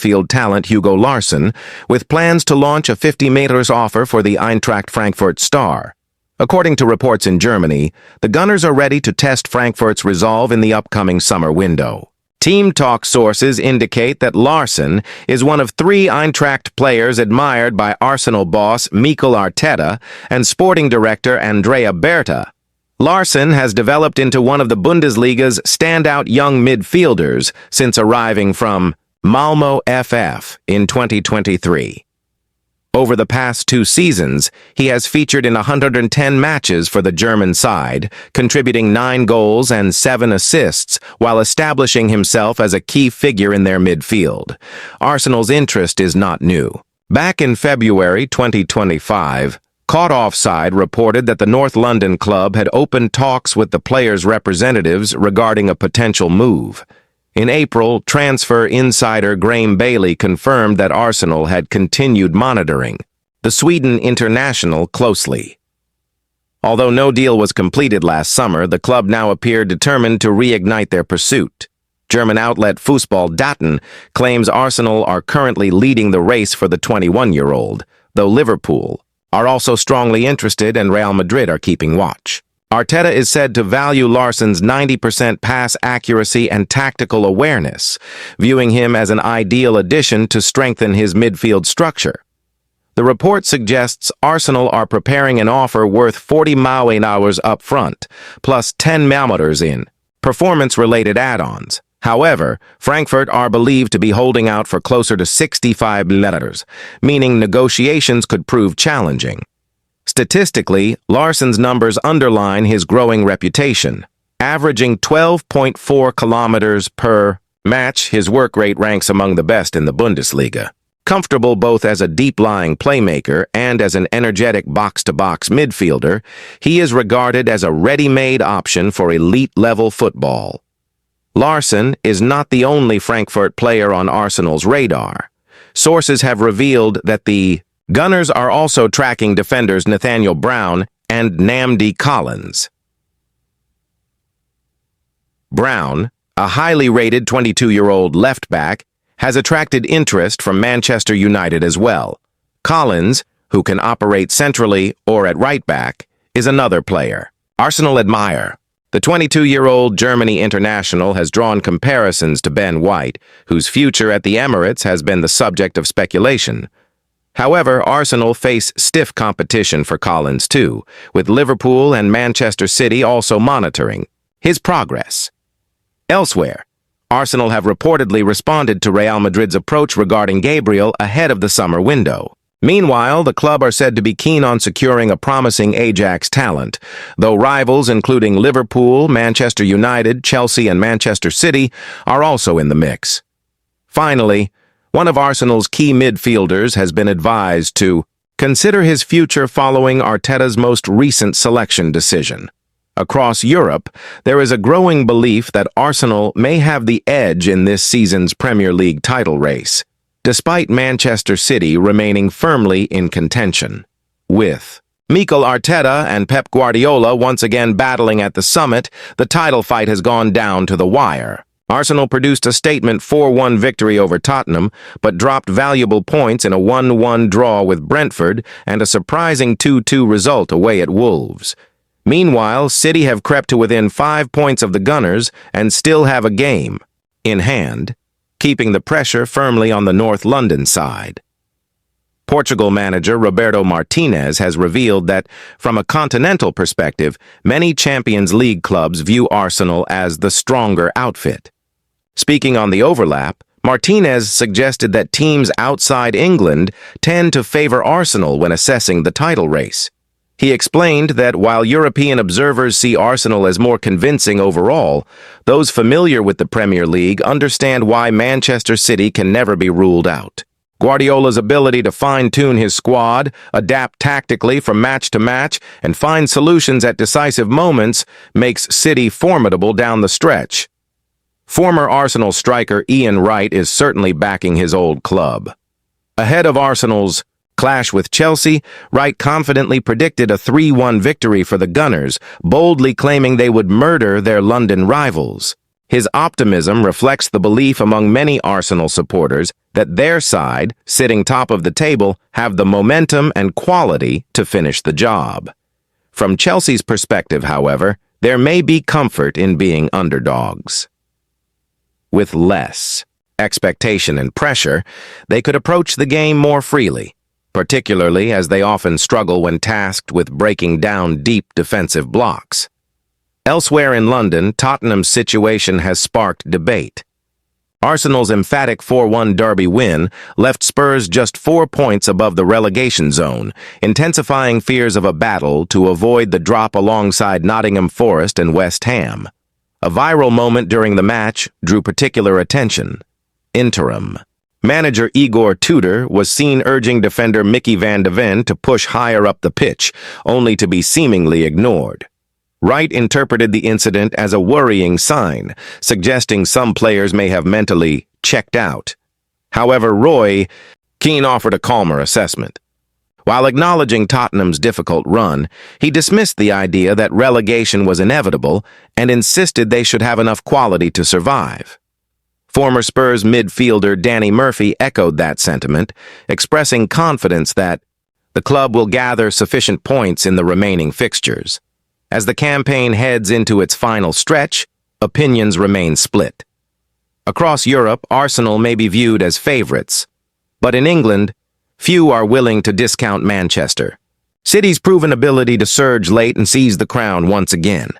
midfield talent Hugo Larsson, with plans to launch a 50 meters offer for the Eintracht Frankfurt star. According to reports in Germany, the Gunners are ready to test Frankfurt's resolve in the upcoming summer window. Team talk sources indicate that Larsson is one of 3 Eintracht players admired by Arsenal boss Mikel Arteta and sporting director Andrea Berta. Larsson has developed into one of the Bundesliga's standout young midfielders since arriving from Malmö FF in 2023. Over the past 2 seasons, he has featured in 110 matches for the German side, contributing 9 goals and 7 assists while establishing himself as a key figure in their midfield. Arsenal's interest is not new. Back in February 2025, Caught Offside reported that the North London club had opened talks with the players' representatives regarding a potential move. In April, transfer insider Graham Bailey confirmed that Arsenal had continued monitoring the Sweden international closely. Although no deal was completed last summer, the club now appeared determined to reignite their pursuit. German outlet Fußballdaten claims Arsenal are currently leading the race for the 21-year-old, though Liverpool are also strongly interested and Real Madrid are keeping watch. Arteta is said to value Larsson's 90% pass accuracy and tactical awareness, viewing him as an ideal addition to strengthen his midfield structure. The report suggests Arsenal are preparing an offer worth 40 million euros up front, plus 10 millimeters in performance-related add-ons. However, Frankfurt are believed to be holding out for closer to 65 millimeters, meaning negotiations could prove challenging. Statistically, Larsson's numbers underline his growing reputation. Averaging 12.4 kilometers per match, his work rate ranks among the best in the Bundesliga. Comfortable both as a deep-lying playmaker and as an energetic box-to-box midfielder, he is regarded as a ready-made option for elite-level football. Larsson is not the only Frankfurt player on Arsenal's radar. Sources have revealed that the Gunners are also tracking defenders Nathaniel Brown and Namdi Collins. Brown, a highly rated 22-year-old left-back, has attracted interest from Manchester United as well. Collins, who can operate centrally or at right-back, is another player Arsenal admire. The 22-year-old Germany international has drawn comparisons to Ben White, whose future at the Emirates has been the subject of speculation. However, Arsenal face stiff competition for Collins too, with Liverpool and Manchester City also monitoring his progress. Elsewhere, Arsenal have reportedly responded to Real Madrid's approach regarding Gabriel ahead of the summer window. Meanwhile, the club are said to be keen on securing a promising Ajax talent, though rivals including Liverpool, Manchester United, Chelsea, and Manchester City are also in the mix. Finally, one of Arsenal's key midfielders has been advised to consider his future following Arteta's most recent selection decision. Across Europe, there is a growing belief that Arsenal may have the edge in this season's Premier League title race, despite Manchester City remaining firmly in contention. With Mikel Arteta and Pep Guardiola once again battling at the summit, the title fight has gone down to the wire. Arsenal produced a statement 4-1 victory over Tottenham, but dropped valuable points in a 1-1 draw with Brentford and a surprising 2-2 result away at Wolves. Meanwhile, City have crept to within 5 points of the Gunners and still have a game in hand, keeping the pressure firmly on the North London side. Portugal manager Roberto Martinez has revealed that, from a continental perspective, many Champions League clubs view Arsenal as the stronger outfit. Speaking on the overlap, Martinez suggested that teams outside England tend to favor Arsenal when assessing the title race. He explained that while European observers see Arsenal as more convincing overall, those familiar with the Premier League understand why Manchester City can never be ruled out. Guardiola's ability to fine-tune his squad, adapt tactically from match to match, and find solutions at decisive moments makes City formidable down the stretch. Former Arsenal striker Ian Wright is certainly backing his old club. Ahead of Arsenal's clash with Chelsea, Wright confidently predicted a 3-1 victory for the Gunners, boldly claiming they would murder their London rivals. His optimism reflects the belief among many Arsenal supporters that their side, sitting top of the table, have the momentum and quality to finish the job. From Chelsea's perspective, however, there may be comfort in being underdogs. With less expectation and pressure, they could approach the game more freely, particularly as they often struggle when tasked with breaking down deep defensive blocks. Elsewhere in London, Tottenham's situation has sparked debate. Arsenal's emphatic 4-1 derby win left Spurs just 4 points above the relegation zone, intensifying fears of a battle to avoid the drop alongside Nottingham Forest and West Ham. A viral moment during the match drew particular attention. Interim. Manager Igor Tudor was seen urging defender Mickey van de Ven to push higher up the pitch, only to be seemingly ignored. Wright interpreted the incident as a worrying sign, suggesting some players may have mentally checked out. However, Roy Keane offered a calmer assessment. While acknowledging Tottenham's difficult run, he dismissed the idea that relegation was inevitable and insisted they should have enough quality to survive. Former Spurs midfielder Danny Murphy echoed that sentiment, expressing confidence that the club will gather sufficient points in the remaining fixtures. As the campaign heads into its final stretch, opinions remain split. Across Europe, Arsenal may be viewed as favorites, but in England, few are willing to discount Manchester City's proven ability to surge late and seize the crown once again.